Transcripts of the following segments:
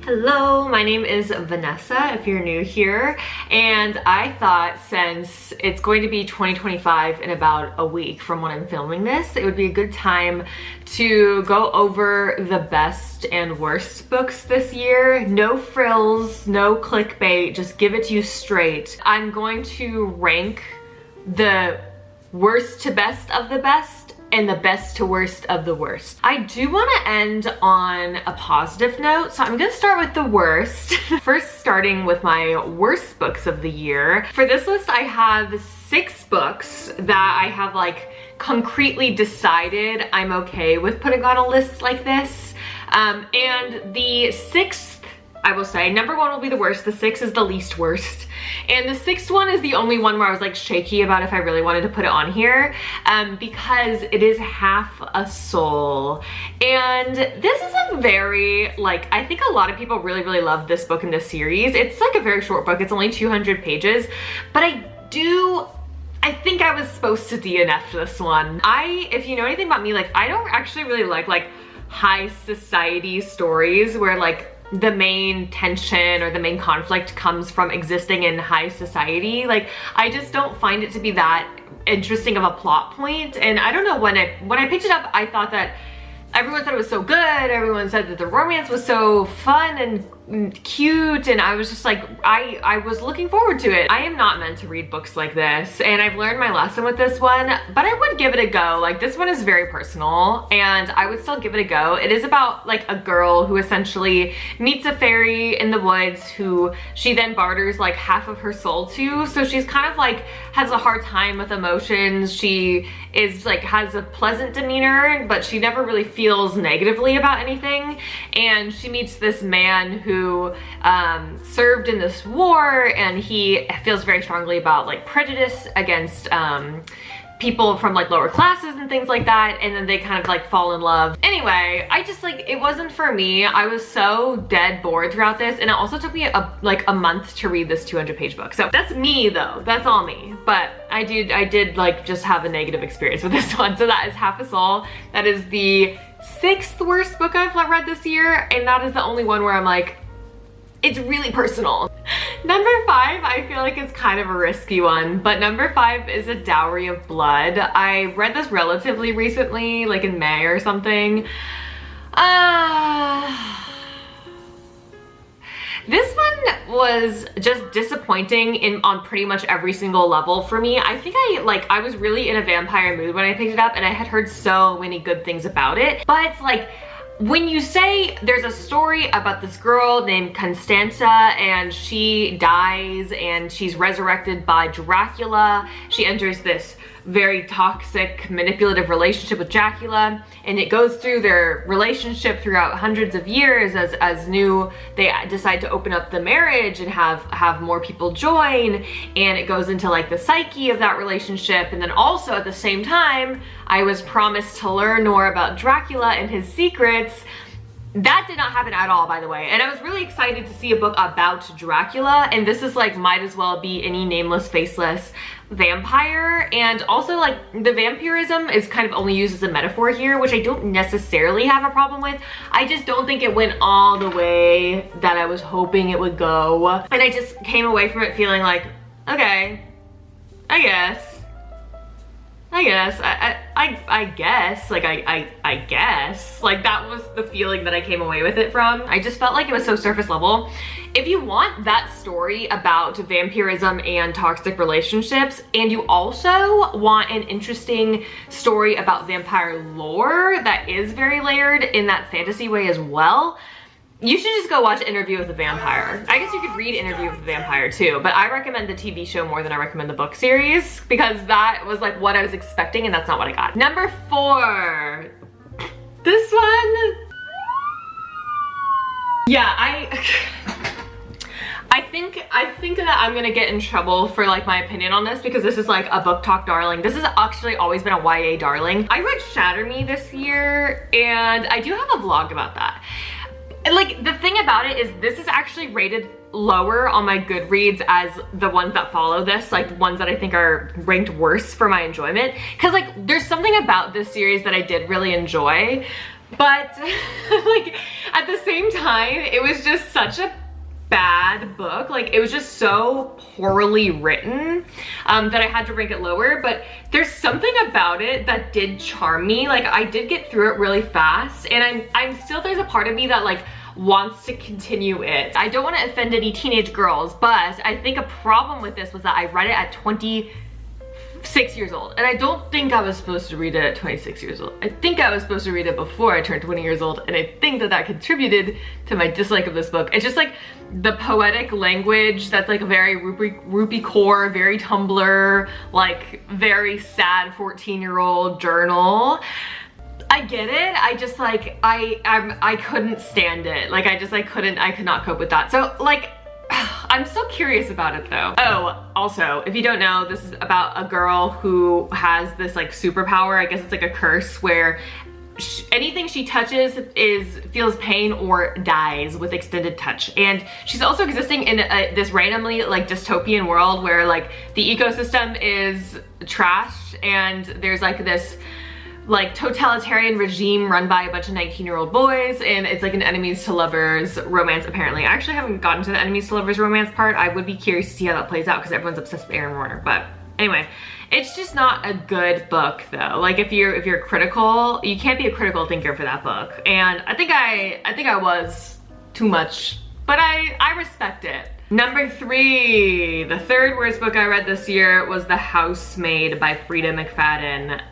Hello, my name is Vanessa if you're new here, and I thought since it's going to be 2025 in about a week from when I'm filming this, it would be a good time to go over the best and worst books this year. No frills, no clickbait, just give it to you straight. I'm going to rank the worst to best of the best and the best to worst of the worst. I do want to end on a positive note, so I'm gonna start with the worst. First, starting with my worst books of the year. For this list, I have 6 books that I have like concretely decided I'm okay with putting on a list like this. And the 6th, I will say, number 1 will be the worst, the 6th is the least worst. And the 6th one is the only one where I was like shaky about if I really wanted to put it on here, because it is Half a Soul. And this is a very, like, I think a lot of people really love this book in this series. It's like a very short book, it's only 200 pages, but I think I was supposed to DNF this one. If you know anything about me, like, I don't actually really like high society stories where like the main tension or the main conflict comes from existing in high society. Like, I just don't find it to be that interesting of a plot point. And I don't know, when I picked it up, I thought that everyone thought it was so good. Everyone said that the romance was so fun and cute, and I was just like, I was looking forward to it. I am not meant to read books like this, and I've learned my lesson with this one, but I would give it a go. Like, this one is very personal, and I would still give it a go. It is about like a girl who essentially meets a fairy in the woods who she then barters like half of her soul to. So she's kind of like has a hard time with emotions. She is like has a pleasant demeanor, but she never really feels negatively about anything. And she meets this man who served in this war, and he feels very strongly about like prejudice against people from like lower classes and things like that, and then they kind of like fall in love. Anyway, I just like, it wasn't for me. I was so dead bored throughout this, and it also took me a month to read this 200-page book. So that's me though, that's all me. But I did like just have a negative experience with this one. So that is Half a Soul. That is the 6th worst book I've read this year, and that is the only one where I'm like, it's really personal. Number 5, I feel like it's kind of a risky one, but number 5 is A Dowry of Blood. I read this relatively recently, like in May or something. This one was just disappointing on pretty much every single level for me. I think I was really in a vampire mood when I picked it up, and I had heard so many good things about it, but like, when you say there's a story about this girl named Constanza and she dies and she's resurrected by Dracula, she enters this very toxic, manipulative relationship with Dracula, and it goes through their relationship throughout hundreds of years as they decide to open up the marriage and have more people join, and it goes into like the psyche of that relationship. And then also at the same time, I was promised to learn more about Dracula and his secrets. That did not happen at all, by the way. And I was really excited to see a book about Dracula, and this is like, might as well be any nameless, faceless vampire. And also like, the vampirism is kind of only used as a metaphor here, which I don't necessarily have a problem with. I just don't think it went all the way that I was hoping it would go. And I just came away from it feeling like, okay, I guess, like that was the feeling that I came away with it from. I just felt like it was so surface level. If you want that story about vampirism and toxic relationships, and you also want an interesting story about vampire lore that is very layered in that fantasy way as well, you should just go watch Interview with the Vampire. I guess you could read Interview with the Vampire too, but I recommend the TV show more than I recommend the book series, because that was like what I was expecting, and that's not what I got. Number 4. This one. Yeah, I think that I'm gonna get in trouble for like my opinion on this, because this is like a book talk darling. This has actually always been a YA darling. I read Shatter Me this year, and I do have a vlog about that. And like, the thing about it is this is actually rated lower on my Goodreads as the ones that follow this, like ones that I think are ranked worse for my enjoyment. Cause like, there's something about this series that I did really enjoy, But like at the same time, it was just such a bad book. Like it was just so poorly written that I had to rank it lower, but there's something about it that did charm me. Like I did get through it really fast, and I'm still, there's a part of me that like wants to continue it. I don't want to offend any teenage girls, but I think a problem with this was that I read it at 26 years old, and I don't think I was supposed to read it at 26 years old. I think I was supposed to read it before I turned 20 years old, and I think that that contributed to my dislike of this book. It's just like the poetic language that's like a very Rupi Kaur, very Tumblr, like very sad 14-year-old journal. I get it. I just like, I couldn't stand it. Like I could not cope with that. So like, I'm still curious about it though. Oh, also, if you don't know, this is about a girl who has this like superpower. I guess it's like a curse where anything she touches feels pain or dies with extended touch. And she's also existing in this randomly like dystopian world where like the ecosystem is trash, and there's like this like totalitarian regime run by a bunch of 19-year-old boys, and it's like an enemies to lovers romance apparently. I actually haven't gotten to the enemies to lovers romance part. I would be curious to see how that plays out because everyone's obsessed with Aaron Warner. But anyway, it's just not a good book though. Like if you're critical, you can't be a critical thinker for that book. And I think I was too much, but I respect it. Number 3, the third worst book I read this year was The Housemaid by Freida McFadden.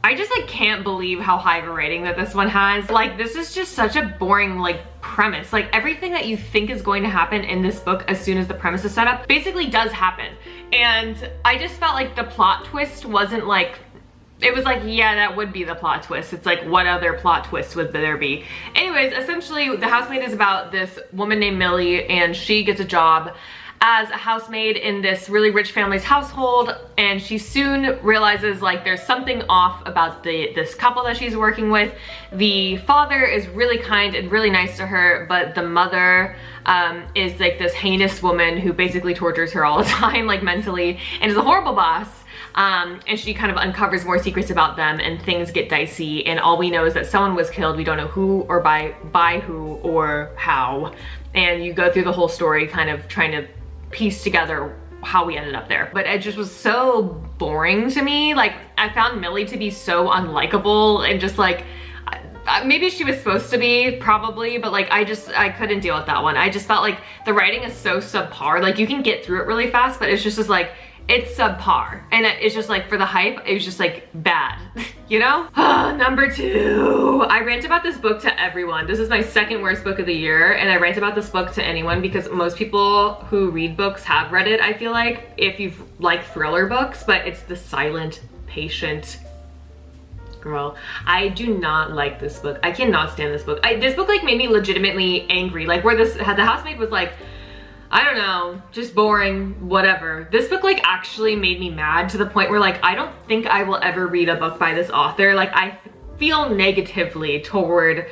I just like can't believe how high of a rating that this one has. Like this is just such a boring like premise. Like everything that you think is going to happen in this book as soon as the premise is set up basically does happen. And I just felt like the plot twist wasn't like, it was like, yeah, that would be the plot twist. It's like, what other plot twist would there be? Anyways, essentially The Housemaid is about this woman named Millie, and she gets a job as a housemaid in this really rich family's household, and she soon realizes like there's something off about this couple that she's working with. The father is really kind and really nice to her, but the mother is like this heinous woman who basically tortures her all the time, like mentally, and is a horrible boss. And she kind of uncovers more secrets about them, and things get dicey, and all we know is that someone was killed. We don't know who or by who or how, and you go through the whole story kind of trying to piece together how we ended up there. But it just was so boring to me. Like I found Millie to be so unlikable, and just like maybe she was supposed to be, probably, but like I couldn't deal with that one. I just felt like the writing is so subpar. Like you can get through it really fast, but it's just as like, it's subpar, and it's just like for the hype, it was just like bad, you know? Number 2, I rant about this book to everyone. This is my second worst book of the year, and I rant about this book to anyone because most people who read books have read it, I feel like, if you've liked thriller books. But it's The Silent Patient. Girl, I do not like this book. I cannot stand this book. This book like made me legitimately angry. Like where the housemaid was like, I don't know, just boring, whatever. This book like actually made me mad to the point where like I don't think I will ever read a book by this author. Like I feel negatively toward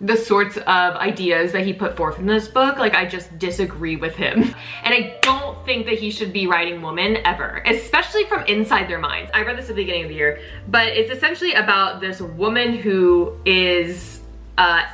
the sorts of ideas that he put forth in this book. Like I just disagree with him. And I don't think that he should be writing women ever, especially from inside their minds. I read this at the beginning of the year, but it's essentially about this woman who is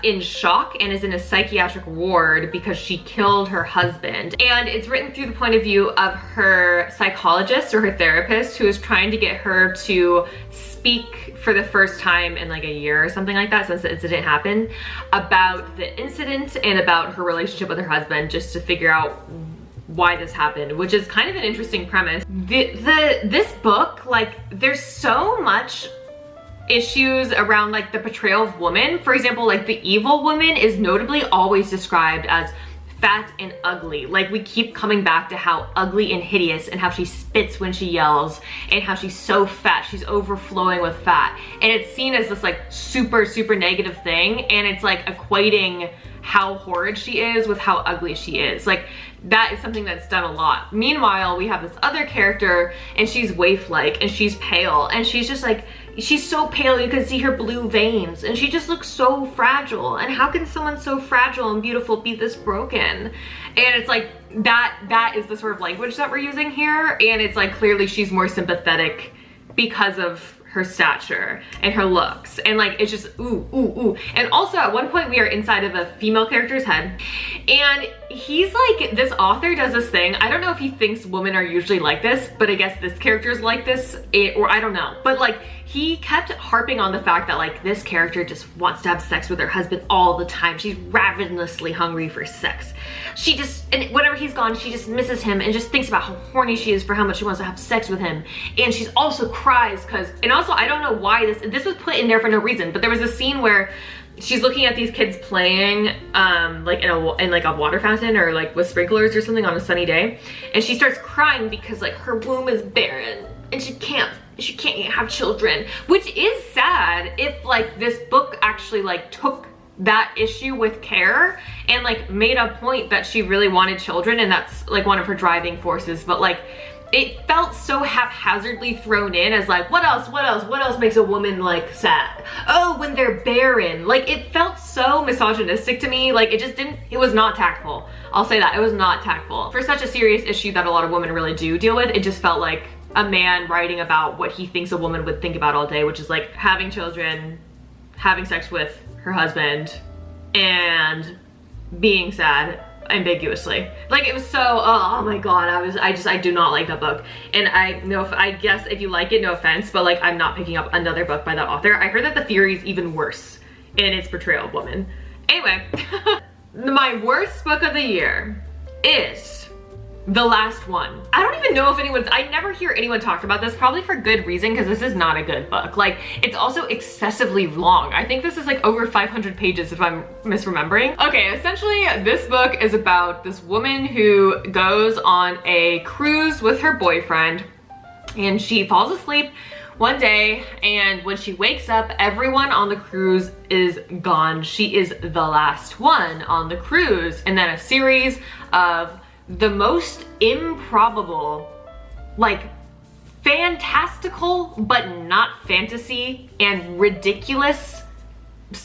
in shock and is in a psychiatric ward because she killed her husband. And it's written through the point of view of her psychologist or her therapist, who is trying to get her to speak for the first time in like a year or something like that since the incident happened, about the incident and about her relationship with her husband, just to figure out why this happened, which is kind of an interesting premise. This book, like there's so much issues around like the portrayal of women. For example, like the evil woman is notably always described as fat and ugly. Like we keep coming back to how ugly and hideous, and how she spits when she yells, and how she's so fat, she's overflowing with fat. And it's seen as this like super negative thing, and it's like equating how horrid she is with how ugly she is. Like that is something that's done a lot. Meanwhile, we have this other character, and she's waif-like, and she's pale, and she's just like, she's so pale you can see her blue veins, and she just looks so fragile. And how can someone so fragile and beautiful be this broken? And it's like that is the sort of language that we're using here, and it's like clearly she's more sympathetic because of her stature and her looks, and like it's just ooh ooh ooh. And also at one point we are inside of a female character's head, and he's like, this author does this thing, I don't know if he thinks women are usually like this, but I guess this character's like this, or I don't know, but like he kept harping on the fact that like this character just wants to have sex with her husband all the time. She's ravenously hungry for sex. She just, and whenever he's gone, she just misses him and just thinks about how horny she is for how much she wants to have sex with him. And she's also cries because, and also I don't know why this was put in there for no reason, but there was a scene where she's looking at these kids playing like in like a water fountain or like with sprinklers or something on a sunny day, and she starts crying because like her womb is barren and she can't have children, which is sad if like this book actually like took that issue with care and like made a point that she really wanted children and that's like one of her driving forces. But like it felt so haphazardly thrown in as like, what else makes a woman like sad? Oh, when they're barren. Like it felt so misogynistic to me. Like it was not tactful. I'll say that, it was not tactful. For such a serious issue that a lot of women really do deal with, it just felt like a man writing about what he thinks a woman would think about all day, which is like having children, having sex with her husband, and being sad ambiguously. Like it was so, oh my god, I do not like that book. And I guess if you like it, no offense, but like I'm not picking up another book by that author. I heard that the Fury is even worse in its portrayal of women. Anyway, my worst book of the year is The Last One. I don't even know if I never hear anyone talk about this, probably for good reason, because this is not a good book. Like, it's also excessively long. I think this is like over 500 pages if I'm misremembering. Okay, essentially this book is about this woman who goes on a cruise with her boyfriend, and she falls asleep one day, and when she wakes up, everyone on the cruise is gone. She is the last one on the cruise. And then a series of the most improbable, like fantastical but not fantasy and ridiculous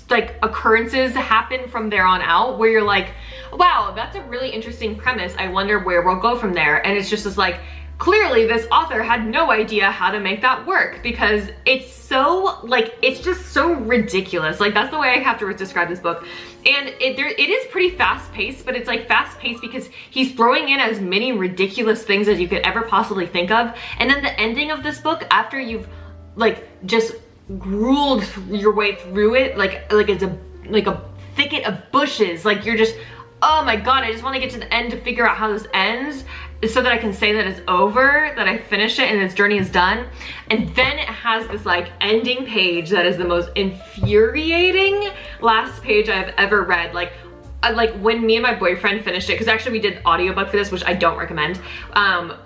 like occurrences happen from there on out, where you're like, wow, that's a really interesting premise, I wonder where we'll go from there. And it's just this like, clearly this author had no idea how to make that work, because it's so like, it's just so ridiculous. Like that's the way I have to describe this book. And it is pretty fast paced, but it's like fast paced because he's throwing in as many ridiculous things as you could ever possibly think of. And then the ending of this book, after you've like just grueled your way through it, like it's a thicket of bushes, like you're just, oh my god, I just want to get to the end to figure out how this ends so that I can say that it's over, that I finish it and its journey is done. And then it has this like ending page that is the most infuriating last page I've ever read. Like when me and my boyfriend finished it, because actually we did audiobook for this, which I don't recommend,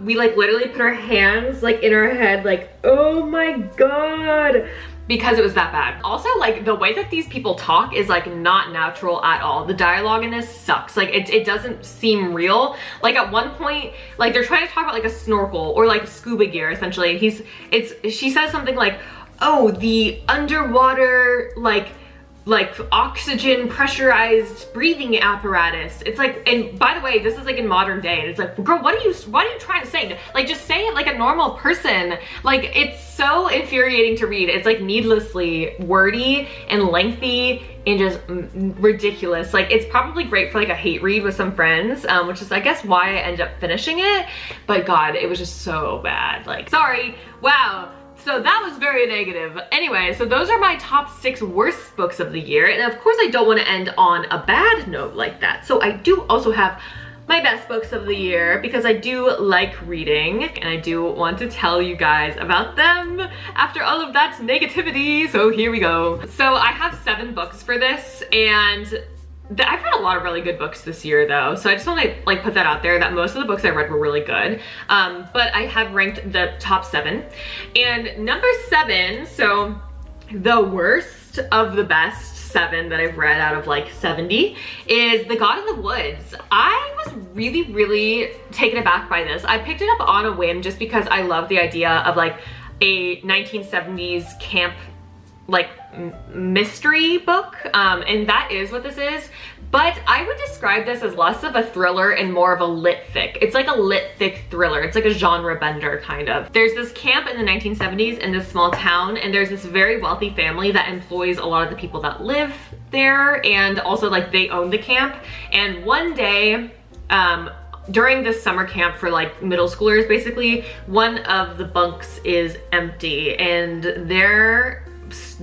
we like literally put our hands like in our head like, oh my god, because it was that bad. Also, like the way that these people talk is like not natural at all. The dialogue in this sucks. Like it doesn't seem real. Like at one point, like they're trying to talk about like a snorkel or like scuba gear essentially. She says something like, oh, the underwater like oxygen pressurized breathing apparatus. It's like, and by the way, this is like in modern day, and it's like, girl, what are you trying to say? Like just say it like a normal person. Like it's so infuriating to read. It's like needlessly wordy and lengthy and just ridiculous. Like it's probably great for like a hate read with some friends, which is I guess why I ended up finishing it. But god, it was just so bad. Like, sorry, wow. So that was very negative. Anyway, so those are my top 6 worst books of the year. And of course I don't want to end on a bad note like that. So I do also have my best books of the year, because I do like reading and I do want to tell you guys about them after all of that negativity. So here we go. So I have 7 books for this, and I've read a lot of really good books this year though, so I just want to like put that out there that most of the books I read were really good. But I have ranked the top 7. And number 7, so the worst of the best 7 that I've read out of like 70, is The God in the Woods. I was really, really taken aback by this. I picked it up on a whim just because I love the idea of like a 1970s camp like mystery book, and that is what this is. but I would describe this as less of a thriller and more of a lit fic. It's like a lit fic thriller. It's like a genre bender kind of. There's this camp in the 1970s in this small town, and there's this very wealthy family that employs a lot of the people that live there, and also like they own the camp. And one day, during this summer camp for like middle schoolers, basically, one of the bunks is empty, and there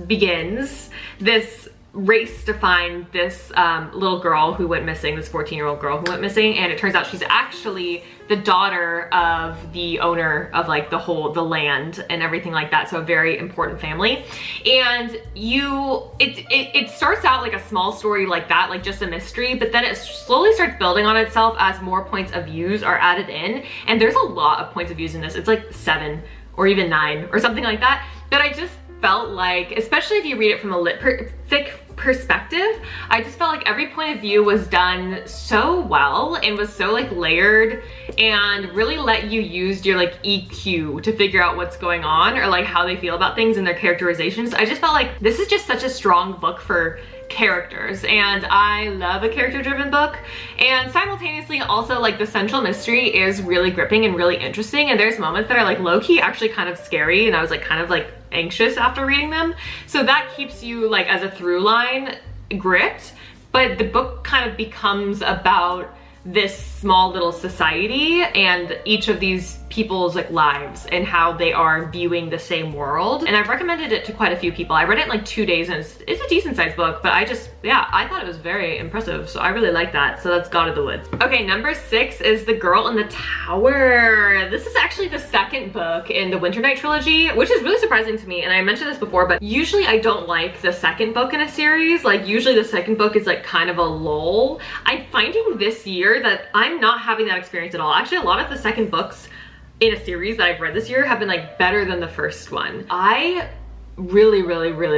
begins this race to find this little girl who went missing, this 14-year-old girl who went missing, and it turns out she's actually the daughter of the owner of like the land and everything like that, so a very important family. And it starts out like a small story like that, like just a mystery, but then it slowly starts building on itself as more points of views are added in, and there's a lot of points of views in this. It's like 7 or even 9 or something like that. But I just felt like, especially if you read it from a lit fic perspective, I just felt like every point of view was done so well and was so like layered and really let you use your like EQ to figure out what's going on or like how they feel about things and their characterizations. I just felt like this is just such a strong book for characters, and I love a character-driven book. And simultaneously also like the central mystery is really gripping and really interesting, and there's moments that are like low-key actually kind of scary, and I was like kind of like anxious after reading them. So that keeps you like as a through line gripped, but the book kind of becomes about this small little society and each of these people's like lives and how they are viewing the same world. And I've recommended it to quite a few people. I read it in like 2 days, and it's a decent sized book, but I thought it was very impressive. So I really like that. So that's God of the Woods. Okay, number 6 is The Girl in the Tower. This is actually the second book in the Winternight trilogy, which is really surprising to me. And I mentioned this before, but usually I don't like the second book in a series. Like usually the second book is like kind of a lull. I'm finding this year that I'm not having that experience at all. Actually, a lot of the second books in a series that I've read this year have been like better than the first one. I really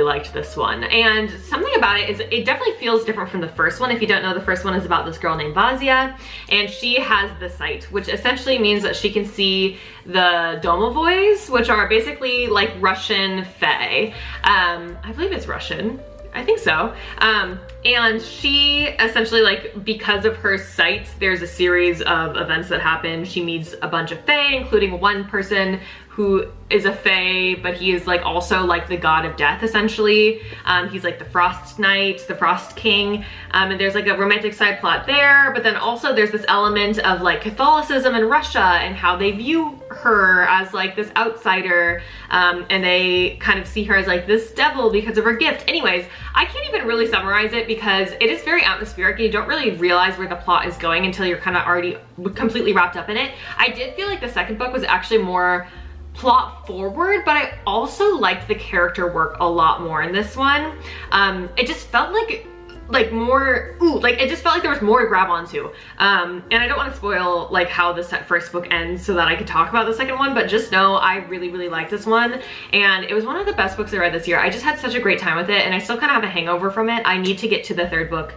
liked this one, and something about it is it definitely feels different from the first one. If you don't know, the first one is about this girl named Vazia, and she has the sight, which essentially means that she can see the domovoys, which are basically like Russian fae. I believe it's Russian. I think so. And she essentially, like, because of her sight, there's a series of events that happen. She meets a bunch of fae, including one person who is a fae, but he is like also like the god of death, essentially. He's like the Frost Knight, the Frost King, and there's like a romantic side plot there, but then also there's this element of like Catholicism in Russia and how they view her as like this outsider, and they kind of see her as like this devil because of her gift. Anyways, I can't even really summarize it because it is very atmospheric and you don't really realize where the plot is going until you're kind of already completely wrapped up in it. I did feel like the second book was actually more plot forward, but I also liked the character work a lot more in this one. It just felt like more, it just felt like there was more to grab onto. And I don't want to spoil like how the first book ends so that I could talk about the second one, but just know I really liked this one, and it was one of the best books I read this year. I just had such a great time with it, and I still kind of have a hangover from it. I need to get to the third book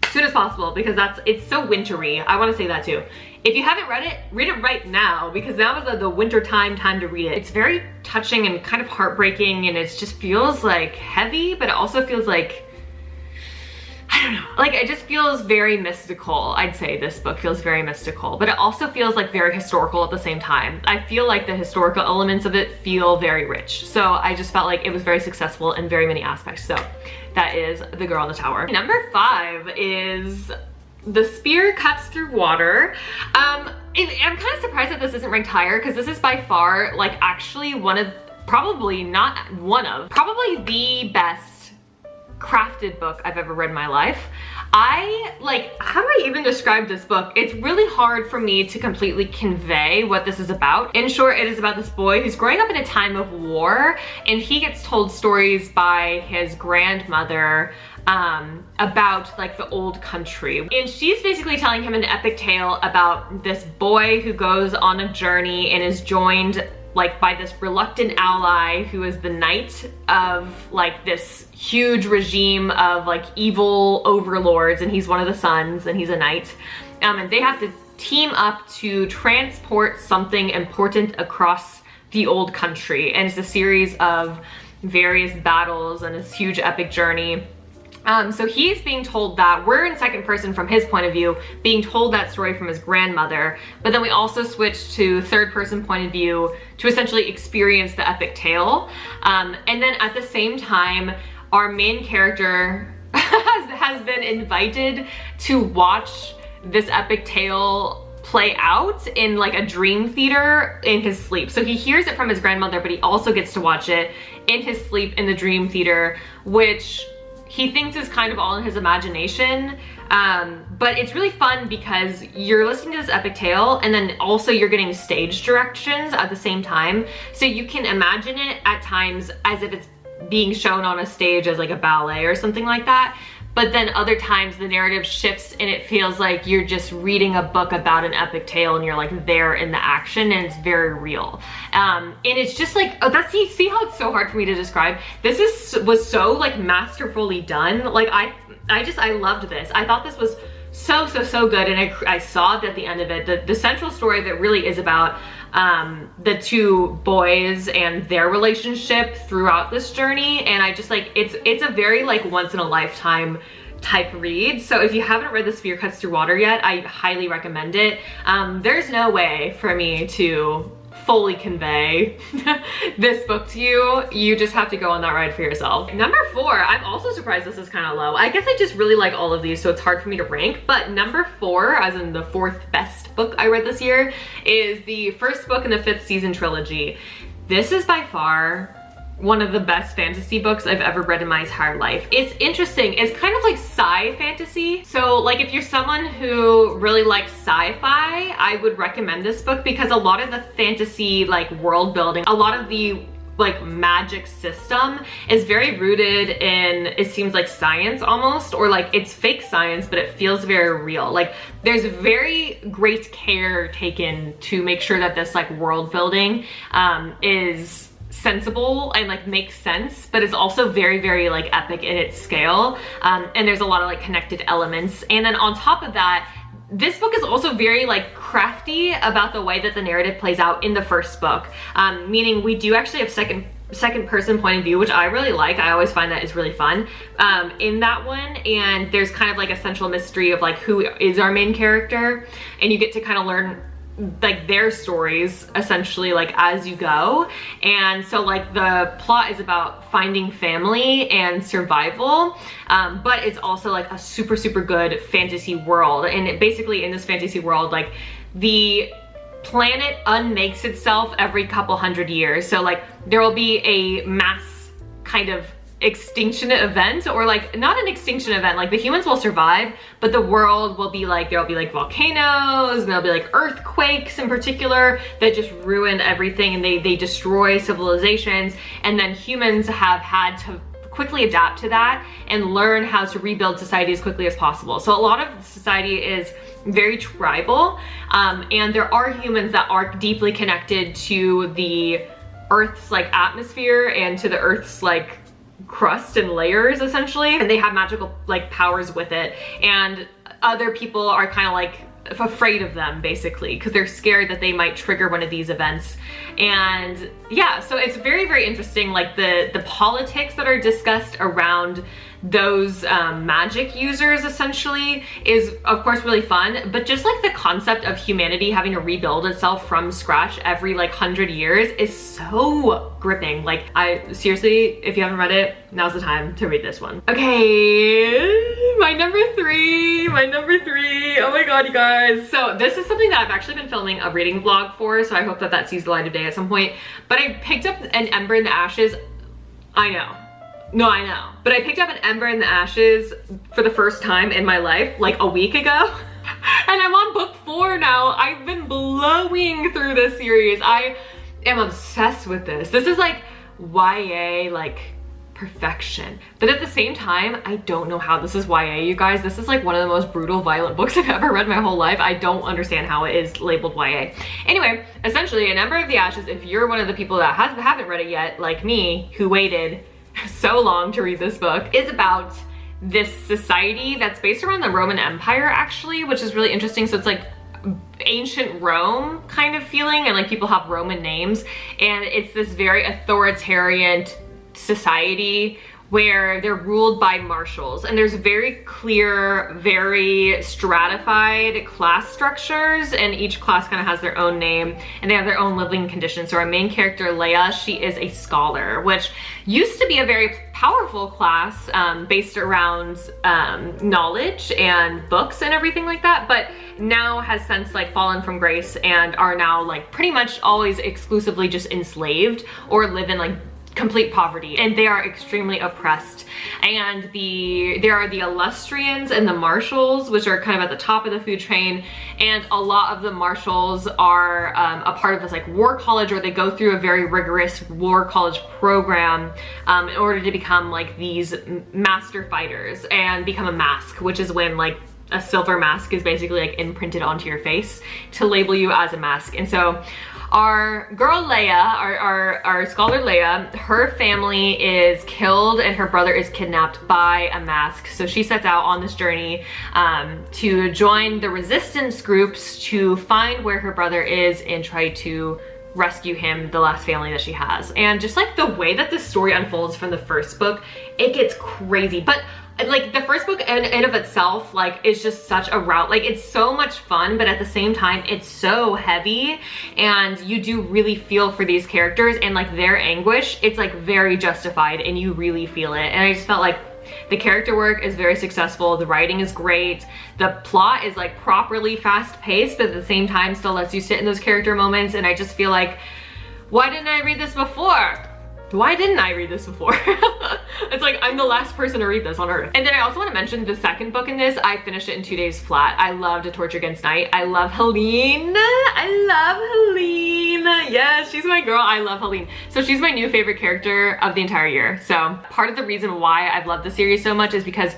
as soon as possible because it's so wintry. I want to say that too. If you haven't read it right now, because now is the winter time to read it. It's very touching and kind of heartbreaking, and it just feels like heavy, but it also feels like, I don't know, like it just feels very mystical. I'd say this book feels very mystical, but it also feels like very historical at the same time. I feel like the historical elements of it feel very rich. So I just felt like it was very successful in very many aspects. So that is The Girl in the Tower. Number 5 is The Spear Cuts Through Water. I'm kind of surprised that this isn't ranked higher because this is by far like actually probably the best crafted book I've ever read in my life. How do I even describe this book? It's really hard for me to completely convey what this is about. In short, it is about this boy who's growing up in a time of war, and he gets told stories by his grandmother about like the old country, and she's basically telling him an epic tale about this boy who goes on a journey and is joined like by this reluctant ally who is the knight of like this huge regime of like evil overlords, and he's one of the sons and he's a knight, and they have to team up to transport something important across the old country, and it's a series of various battles and this huge epic journey. So he's being told that, we're in second person from his point of view, being told that story from his grandmother, but then we also switch to third person point of view to essentially experience the epic tale. And then at the same time, our main character has been invited to watch this epic tale play out in like a dream theater in his sleep. So he hears it from his grandmother, but he also gets to watch it in his sleep in the dream theater, which he thinks is kind of all in his imagination. But it's really fun because you're listening to this epic tale and then also you're getting stage directions at the same time. So you can imagine it at times as if it's being shown on a stage as like a ballet or something like that. But then other times the narrative shifts and it feels like you're just reading a book about an epic tale and you're like there in the action, and it's very real. And it's just like, oh, see how it's so hard for me to describe? This was so like masterfully done. Like I loved this. I thought this was so good, and I sobbed at the end of it. The central story that really is about the two boys and their relationship throughout this journey, and I just like, it's a very like once in a lifetime type read. So if you haven't read The Sphere Cuts Through Water yet, I highly recommend it. There's no way for me to fully convey this book to you. You just have to go on that ride for yourself. Number 4, I'm also surprised this is kind of low. I guess I just really like all of these, so it's hard for me to rank, but number 4, as in the 4th best book I read this year, is the first book in the 5th season trilogy. This is by far one of the best fantasy books I've ever read in my entire life. It's interesting. It's kind of like sci fantasy. So like if you're someone who really likes sci-fi, I would recommend this book because a lot of the fantasy like world building, a lot of the like magic system is very rooted in, it seems like science almost, or like it's fake science, but it feels very real. Like there's very great care taken to make sure that this like world building is sensible and like makes sense, but it's also very like epic in its scale. And there's a lot of like connected elements. And then on top of that, this book is also very like crafty about the way that the narrative plays out in the first book. Meaning we do actually have second person point of view, which I really like. I always find that is really fun in that one. And there's kind of like a central mystery of like who is our main character, and you get to kind of learn like their stories essentially like as you go. And so like the plot is about finding family and survival, but it's also like a super good fantasy world. And it basically, in this fantasy world, like the planet unmakes itself every couple hundred years. So like there will be a mass kind of extinction event, or like not an extinction event, like the humans will survive, but the world will be like, there'll be like volcanoes, and there'll be like earthquakes in particular that just ruin everything, and they destroy civilizations, and then humans have had to quickly adapt to that and learn how to rebuild society as quickly as possible. So a lot of society is very tribal, and there are humans that are deeply connected to the Earth's like atmosphere and to the Earth's like crust and layers essentially, and they have magical like powers with it, and other people are kind of like afraid of them basically because they're scared that they might trigger one of these events. And yeah, so it's very interesting. Like the politics that are discussed around those magic users essentially is of course really fun, but just like the concept of humanity having to rebuild itself from scratch every like 100 years is so gripping. Like I seriously, if you haven't read it, now's the time to read this one. Okay, my number three, oh my god, you guys. So this is something that I've actually been filming a reading vlog for, so I hope that that sees the light of day at some point. But I picked up An Ember in the Ashes. I know, but I picked up An Ember in the Ashes for the first time in my life like a week ago. And I'm on book 4 now. I've been blowing through this series. I am obsessed with this. This is like YA like perfection. But at the same time, I don't know how this is YA, you guys. This is like one of the most brutal, violent books I've ever read in my whole life. I don't understand how it is labeled YA. Anyway, essentially An Ember of the Ashes, if you're one of the people that haven't read it yet, like me, who waited so long to read this book, is about this society that's based around the Roman Empire actually, which is really interesting. So it's like ancient Rome kind of feeling, and like people have Roman names, and it's this very authoritarian society where they're ruled by marshals, and there's very clear, very stratified class structures, and each class kind of has their own name and they have their own living conditions. So our main character, Leia, she is a scholar, which used to be a very powerful class based around knowledge and books and everything like that, but now has since like fallen from grace and are now like pretty much always exclusively just enslaved or live in like complete poverty, and they are extremely oppressed. And there are the Illustrians and the Marshals, which are kind of at the top of the food chain, and a lot of the Marshals are a part of this like war college, or they go through a very rigorous war college program in order to become like these master fighters and become a mask, which is when like a silver mask is basically like imprinted onto your face to label you as a mask. And so our girl Leia, our scholar Leia, her family is killed and her brother is kidnapped by a mask. So she sets out on this journey to join the resistance groups to find where her brother is and try to rescue him, the last family that she has. And just like the way that the story unfolds from the first book, it gets crazy. But like the first book in and of itself, like is just such a route. Like it's so much fun, but at the same time, it's so heavy, and you do really feel for these characters and like their anguish. It's like very justified and you really feel it. And I just felt like the character work is very successful. The writing is great. The plot is like properly fast paced, but at the same time still lets you sit in those character moments. And I just feel like, why didn't I read this before? Why didn't I read this before? It's like I'm the last person to read this on earth. And then I also want to mention the second book in this, I finished it in 2 days flat. I loved A Torture Against Night. I love Helene. I love Helene. Yes, she's my girl. I love Helene. So she's my new favorite character of the entire year. So part of the reason why I've loved the series so much is because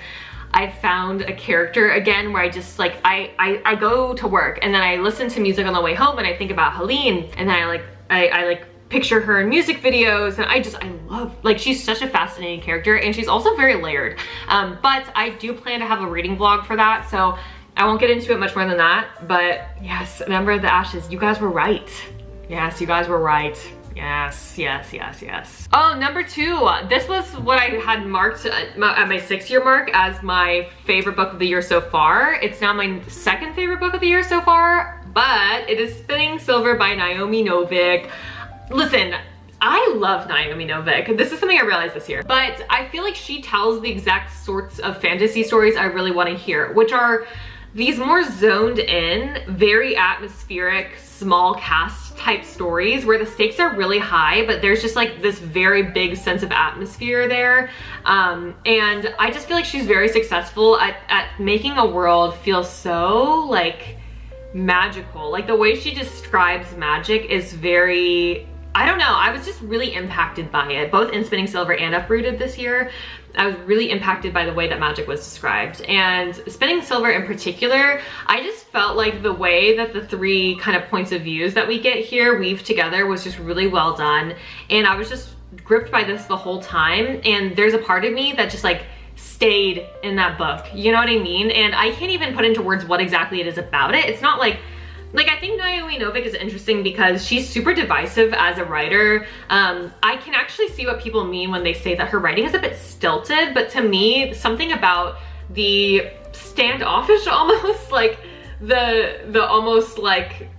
I found a character again where I just like, I go to work and then I listen to music on the way home and I think about Helene, and then I picture her in music videos, and I love, like, she's such a fascinating character, and she's also very layered. But I do plan to have a reading vlog for that, so I won't get into it much more than that. But yes, Member of the Ashes, you guys were right. Yes, you guys were right. Yes, yes, yes, yes. Oh, number 2. This was what I had marked at my 6-year mark as my favorite book of the year so far. It's now my second favorite book of the year so far, but it is Spinning Silver by Naomi Novik. Listen, I love Naomi Novik. This is something I realized this year, but I feel like she tells the exact sorts of fantasy stories I really want to hear, which are these more zoned in, very atmospheric, small cast type stories where the stakes are really high, but there's just like this very big sense of atmosphere there. And I just feel like she's very successful at making a world feel so like magical. Like the way she describes magic is very, I don't know, I was just really impacted by it, both in Spinning Silver and Uprooted this year. I was really impacted by the way that magic was described. And Spinning Silver in particular, I just felt like the way that the 3 kind of points of views that we get here weave together was just really well done. And I was just gripped by this the whole time. And there's a part of me that just like stayed in that book, you know what I mean? And I can't even put into words what exactly it is about it. It's not like I think Naomi Novik is interesting because she's super divisive as a writer. I can actually see what people mean when they say that her writing is a bit stilted, but to me, something about the standoffish almost, like the almost like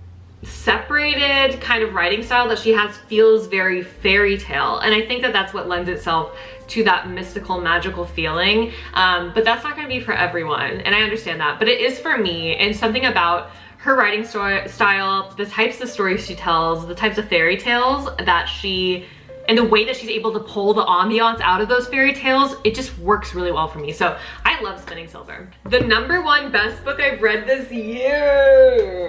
separated kind of writing style that she has feels very fairy tale. And I think that that's what lends itself to that mystical, magical feeling. But that's not gonna be for everyone, and I understand that, but it is for me. And something about her writing style, the types of stories she tells, the types of fairy tales that she, and the way that she's able to pull the ambiance out of those fairy tales, it just works really well for me. So I love Spinning Silver. The number 1 best book I've read this year.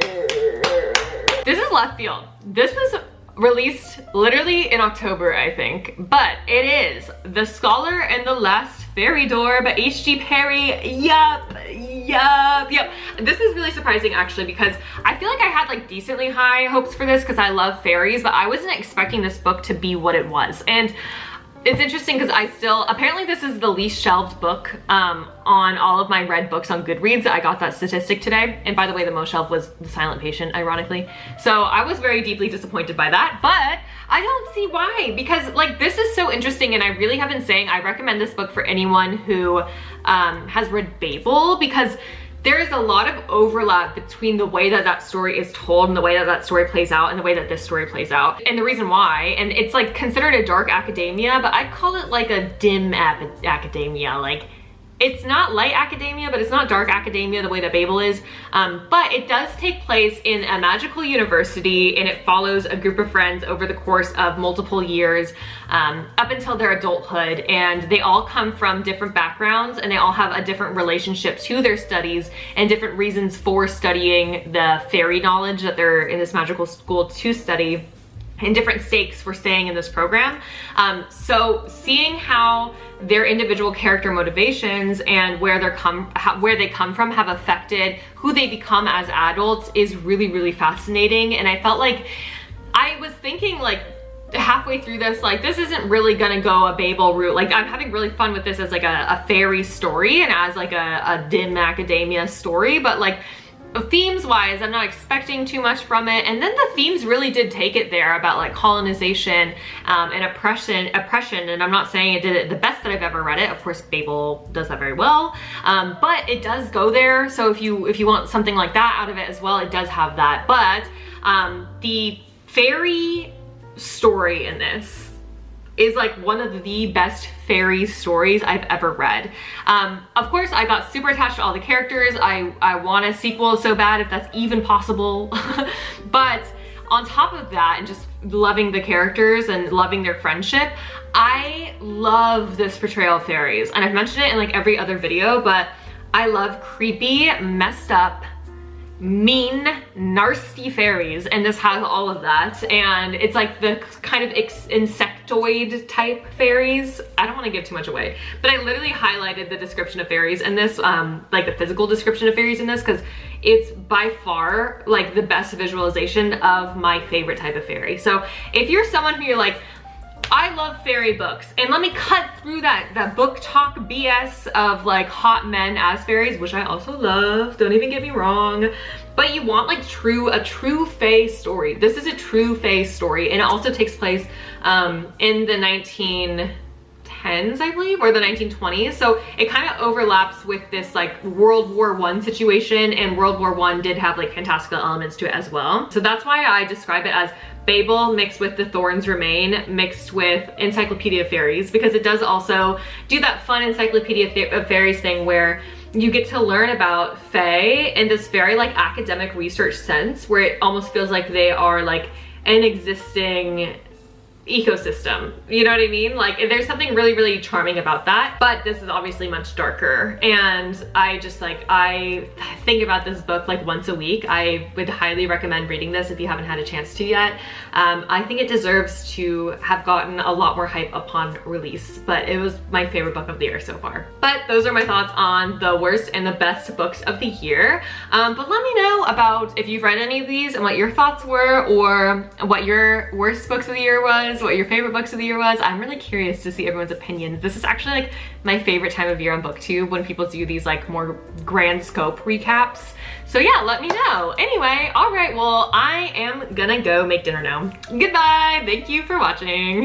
This is left field. This was released literally in October, I think, but it is The Scholar and the Last Fairy Door by H.G. Perry. Yup. This is really surprising actually, because I feel like I had like decently high hopes for this because I love fairies, but I wasn't expecting this book to be what it was. And it's interesting because apparently this is the least shelved book on all of my read books on Goodreads. I got that statistic today. And by the way, the most shelved was The Silent Patient, ironically. So I was very deeply disappointed by that, but I don't see why, because like this is so interesting, and I really have been saying I recommend this book for anyone who has read Babel, because there is a lot of overlap between the way that that story is told and the way that that story plays out and the way that this story plays out. And the reason why, and it's like considered a dark academia, but I call it like a dim academia. Like, it's not light academia, but it's not dark academia the way that Babel is. But it does take place in a magical university, and it follows a group of friends over the course of multiple years up until their adulthood. And they all come from different backgrounds, and they all have a different relationship to their studies and different reasons for studying the fairy knowledge that they're in this magical school to study, and different stakes for staying in this program. So seeing how their individual character motivations and where they come from have affected who they become as adults is really, really fascinating. And I felt like, I was thinking like halfway through this, like this isn't really gonna go a Babel route. Like I'm having really fun with this as like a fairy story and as like a dim academia story, but like themes wise, I'm not expecting too much from it. And then the themes really did take it there about like colonization and oppression. And I'm not saying it did it the best that I've ever read it. Of course, Babel does that very well, but it does go there. So if you want something like that out of it as well, it does have that. But the fairy story in this is like one of the best fairy stories I've ever read. Of course, I got super attached to all the characters. I want a sequel so bad, if that's even possible. But on top of that, and just loving the characters and loving their friendship, I love this portrayal of fairies. And I've mentioned it in like every other video, but I love creepy, messed up, mean, nasty fairies, and this has all of that. And it's like the kind of insectoid type fairies. I don't want to give too much away, but I literally highlighted the description of fairies in this, like the physical description of fairies in this, because it's by far like the best visualization of my favorite type of fairy. So if you're someone who you're like, I love fairy books, and let me cut through that book talk BS of like hot men as fairies, which I also love, don't even get me wrong, but you want like a true fae story. This is a true fae story, and it also takes place in the 1910s, I believe, or the 1920s. So it kind of overlaps with this like World War I situation, and World War I did have like fantastical elements to it as well. So that's why I describe it as Babel mixed with The Thorns Remain mixed with Encyclopedia of Fairies, because it does also do that fun Encyclopedia of Fairies thing where you get to learn about fae in this very like academic research sense, where it almost feels like they are like an existing ecosystem, you know what I mean? Like there's something really, really charming about that, but this is obviously much darker. And I just like, I think about this book like once a week. I would highly recommend reading this if you haven't had a chance to yet. I think it deserves to have gotten a lot more hype upon release, but it was my favorite book of the year so far. But those are my thoughts on the worst and the best books of the year. But let me know about if you've read any of these and what your thoughts were, or what your worst books of the year was, what your favorite books of the year was. I'm really curious to see everyone's opinions. This is actually like my favorite time of year on BookTube, when people do these like more grand scope recaps. So yeah, let me know. Anyway, all right, well, I am gonna go make dinner now. Goodbye, thank you for watching.